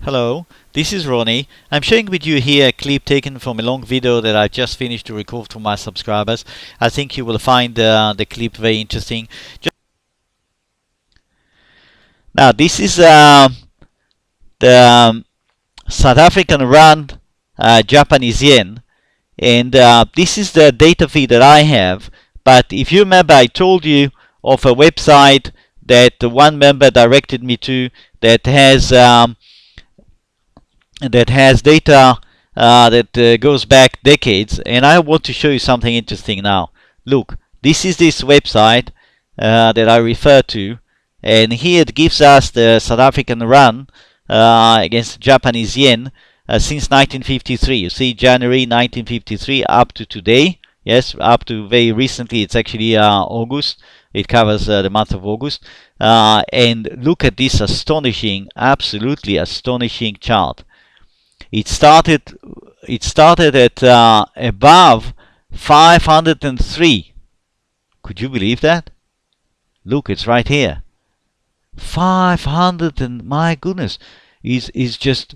Hello, this is Ronnie. I'm sharing with you here a clip taken from a long video that I just finished to record for my subscribers. I think you will find the clip very interesting. Now, this is the South African rand Japanese yen, and this is the data feed that I have. But if you remember, I told you of a website that one member directed me to that has data that goes back decades, and I want to show you something interesting now. Look, this is this website that I refer to, and here it gives us the South African rand against Japanese yen since 1953. You see, January 1953 up to today. Yes, up to very recently. It's actually August. It covers the month of August. And look at this astonishing, absolutely astonishing chart. It started at above 503. Could you believe that? Look, it's right here. 500, and my goodness, is just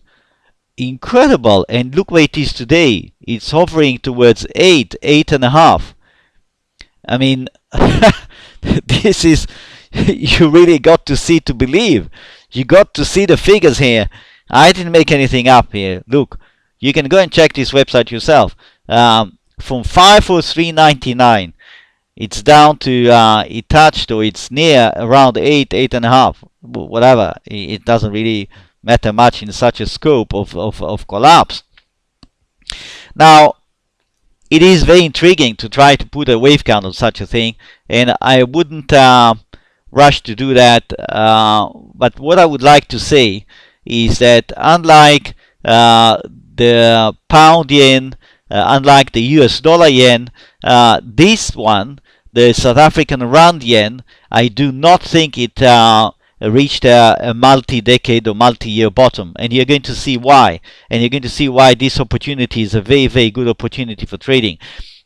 incredible. And look where it is today. It's hovering towards 8.5. I mean, this is, you really got to see to believe. You got to see the figures here. I didn't make anything up here. Look, you can go and check this website yourself. From 503.99, it's down to it touched, or it's near around 8.5, whatever. It doesn't really matter much in such a scope of collapse. Now, it is very intriguing to try to put a wave count on such a thing, and I wouldn't rush to do that. But what I would like to say is that unlike the pound yen, unlike the US dollar yen, this one, the South African rand yen, I do not think it reached a multi-decade or multi-year bottom, and you're going to see why. And you're going to see why this opportunity is a very, very good opportunity for trading.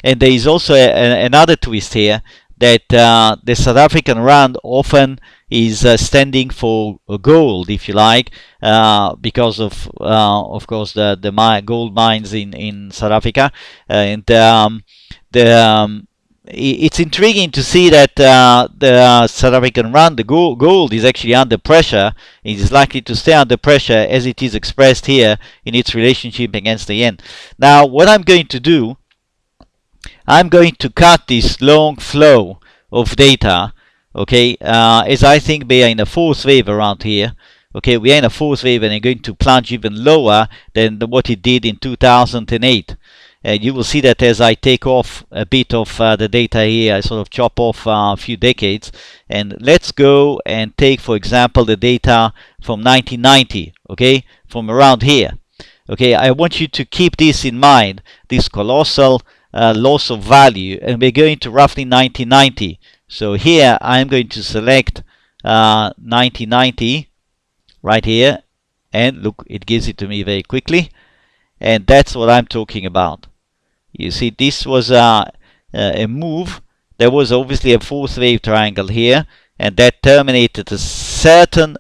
And there is also another twist here, that the South African rand often is standing for gold, if you like, because of course, the gold mines in South Africa, and it's intriguing to see that the South African rand, the gold, is actually under pressure. It is likely to stay under pressure as it is expressed here in its relationship against the yen. Now, what I'm going to do, I'm going to cut this long flow of data, okay, as I think we are in a fourth wave around here. Okay, we are in a fourth wave, and I'm going to plunge even lower than what it did in 2008. And you will see that as I take off a bit of the data here, I sort of chop off a few decades. And let's go and take, for example, the data from 1990, okay, from around here. Okay, I want you to keep this in mind, this colossal loss of value, and we're going to roughly 1990. So here I'm going to select 1990 right here, and look, it gives it to me very quickly, and that's what I'm talking about. You see, this was a move. There was obviously a fourth wave triangle here, and that terminated a certain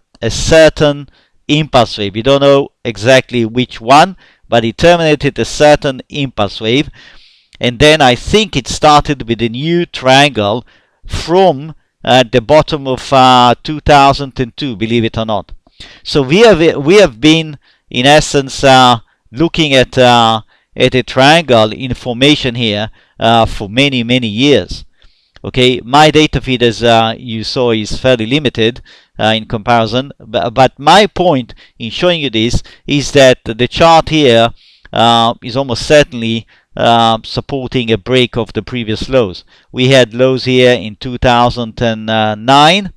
impulse wave. We don't know exactly which one, but it terminated a certain impulse wave. And then I think it started with a new triangle from the bottom of 2002, believe it or not. So we have been, in essence, looking at a triangle in formation here for many years. Okay, my data feed, as you saw, is fairly limited in comparison. But my point in showing you this is that the chart here is almost certainly supporting a break of the previous lows. We had lows here in 2009.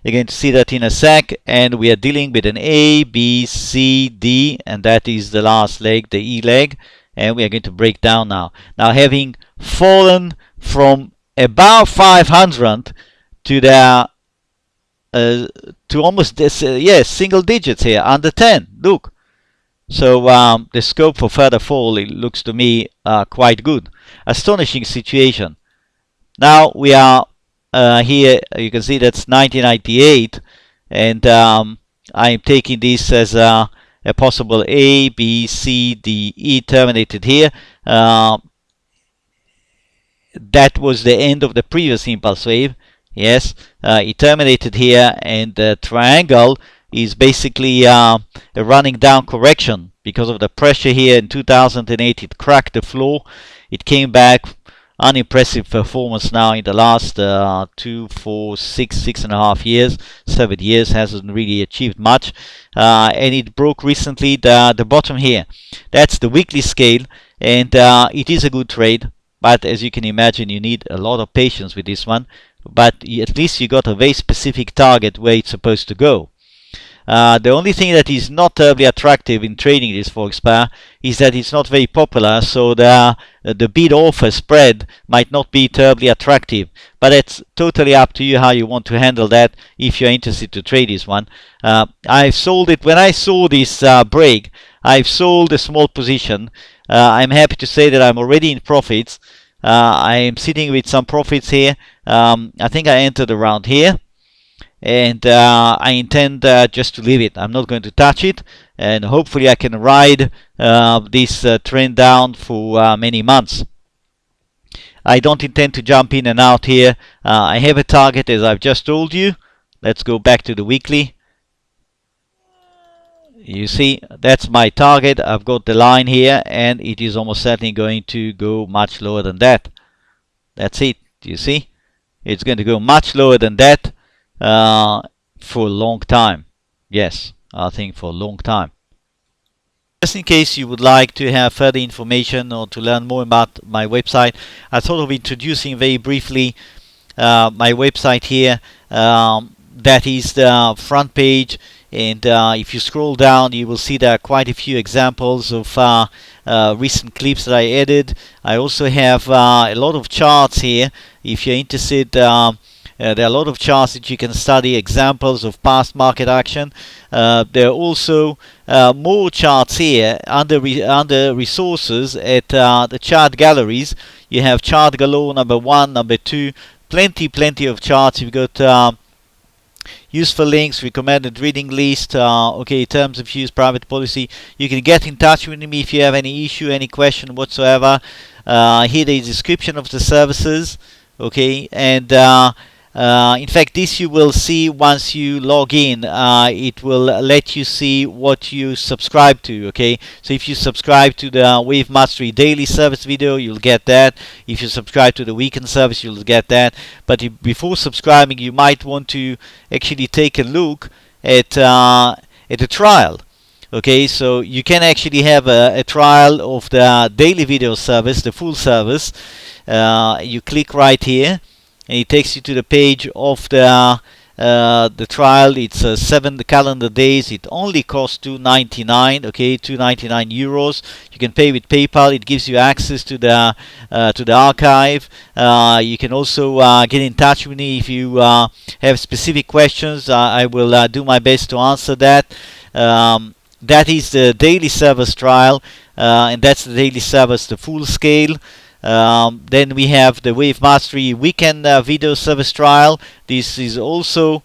You're going to see that in a sec, and we are dealing with an A, B, C, D, and that is the last leg, the E leg, and we are going to break down now. Now, having fallen from about 500 to the to almost this, single digits here, under 10. Look. So the scope for further fall, it looks to me quite good. Astonishing situation. Now we are here. You can see that's 1998, and I'm taking this as a possible A, B, C, D, E terminated here. That was the end of the previous impulse wave. Yes, it terminated here, and the triangle is basically a running down correction because of the pressure here in 2008. It cracked the floor. It came back. Unimpressive performance now in the last 2, 4, 6.5 years, 7 years, hasn't really achieved much, and it broke recently the bottom here. That's the weekly scale, and it is a good trade. But as you can imagine, you need a lot of patience with this one. But at least you got a very specific target where it's supposed to go. The only thing that is not terribly attractive in trading this forex pair is that it's not very popular, so the bid-offer spread might not be terribly attractive. But it's totally up to you how you want to handle that if you're interested to trade this one. I've sold it when I saw this break. I've sold a small position. I'm happy to say that I'm already in profits. I am sitting with some profits here. I think I entered around here, and I intend just to leave it. I'm not going to touch it, and hopefully I can ride this trend down for many months. I don't intend to jump in and out here. I have a target, as I've just told you. Let's go back to the weekly. You see, that's my target. I've got the line here, and it is almost certainly going to go much lower than that. That's it. Do you see? It's going to go much lower than that for a long time. Yes, I think for a long time. Just in case you would like to have further information or to learn more about my website, I thought of introducing very briefly my website here. That is the front page. And if you scroll down, you will see there are quite a few examples of recent clips that I added. I also have a lot of charts here. If you're interested, there are a lot of charts that you can study, examples of past market action. There are also more charts here under resources at the chart galleries. You have chart galore number 1, number 2, plenty of charts. You've got useful links, recommended reading list, okay, terms of use, private policy. You can get in touch with me if you have any issue, any question whatsoever. Here there is a description of the services, okay, and in fact this you will see once you log in. It will let you see what you subscribe to, okay. So if you subscribe to the Wave Mastery daily service video, you'll get that. If you subscribe to the weekend service, you'll get that. But before subscribing, you might want to actually take a look at a trial. Okay, so you can actually have a trial of the daily video service, the full service. You click right here, and it takes you to the page of the trial. It's 7 calendar days. It only costs €2.99. Okay, €2.99. You can pay with PayPal. It gives you access to the archive. You can also get in touch with me if you have specific questions. I will do my best to answer that. That is the daily service trial, and that's the daily service, the full scale. Then we have the Wave Mastery weekend video service trial. This is also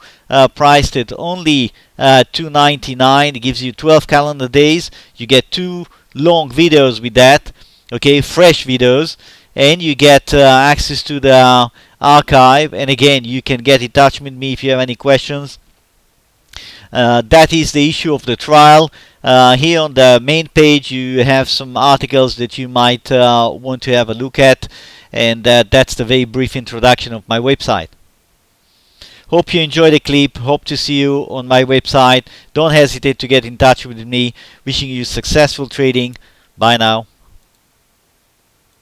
priced at only $2.99. It gives you 12 calendar days. You get 2 long videos with that, okay, fresh videos, and you get access to the archive. And again, you can get in touch with me if you have any questions. That is the issue of the trial. Here on the main page you have some articles that you might want to have a look at, and that's the very brief introduction of my website. Hope you enjoyed the clip. Hope to see you on my website. Don't hesitate to get in touch with me. Wishing you successful trading. Bye now.